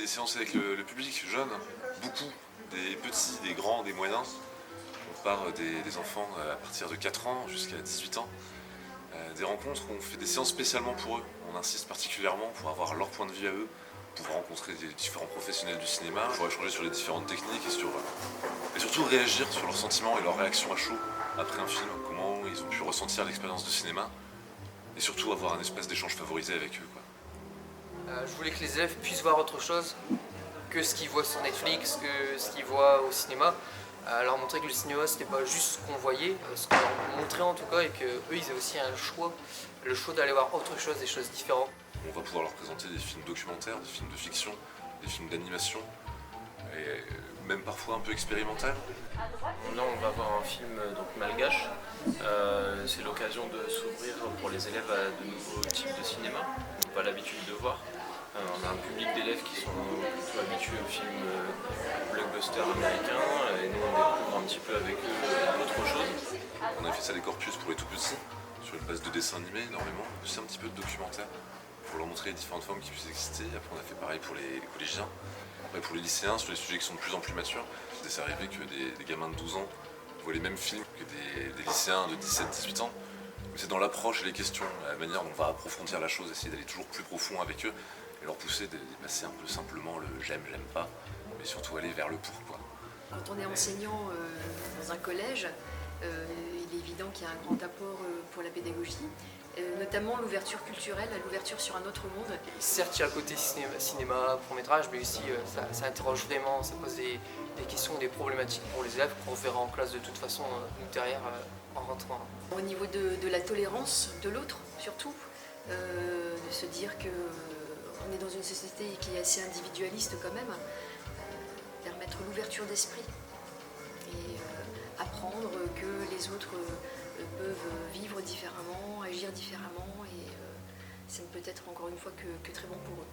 des séances avec le public jeune, beaucoup, des petits, des grands, des moyens. On part des enfants à partir de 4 ans jusqu'à 18 ans. Des rencontres où on fait des séances spécialement pour eux. On insiste particulièrement pour avoir leur point de vue à eux, pour rencontrer des différents professionnels du cinéma, pour échanger sur les différentes techniques et surtout réagir sur leurs sentiments et leurs réactions à chaud après un film, comment ils ont pu ressentir l'expérience de cinéma et surtout avoir un espèce d'échange favorisé avec eux, quoi. Je voulais que les élèves puissent voir autre chose que ce qu'ils voient sur Netflix, que ce qu'ils voient au cinéma. Leur montrer que le cinéma c'était pas juste ce qu'on voyait, ce qu'on leur montrait en tout cas, et qu'eux ils aient aussi le choix d'aller voir autre chose, des choses différentes. On va pouvoir leur présenter des films documentaires, des films de fiction, des films d'animation, et même parfois un peu expérimental. Là on va voir un film donc malgache. C'est l'occasion de s'ouvrir pour les élèves à de nouveaux types de cinéma qu'on n'a pas l'habitude de voir. On a un public d'élèves qui sont plutôt habitués aux films blockbusters américains et nous on découvre un petit peu avec eux d'autres choses. On a fait ça les corpus pour les tout petits, sur une base de dessins animés énormément, aussi un petit peu de documentaire, pour leur montrer les différentes formes qui puissent exister. Après on a fait pareil pour les collégiens. Après pour les lycéens, sur les sujets qui sont de plus en plus matures, c'est arrivé que des gamins de 12 ans voient les mêmes films que des lycéens de 17-18 ans. C'est dans l'approche et les questions, la manière dont on va approfondir la chose, essayer d'aller toujours plus profond avec eux et leur pousser de dépasser un peu simplement le j'aime, j'aime pas, mais surtout aller vers le pourquoi. Quand on est enseignant dans un collège, il est évident qu'il y a un grand apport pour la pédagogie, notamment l'ouverture culturelle, l'ouverture sur un autre monde. Certes, il y a le côté cinéma court-métrage, mais aussi ça interroge vraiment, ça pose des questions, des problématiques pour les élèves qu'on verra en classe de toute façon nous derrière en rentrant. Au niveau de la tolérance de l'autre, surtout, de se dire qu'on est dans une société qui est assez individualiste quand même, permettre l'ouverture d'esprit et apprendre que les autres peuvent vivre différemment, agir différemment et ça ne peut être encore une fois que très bon pour eux.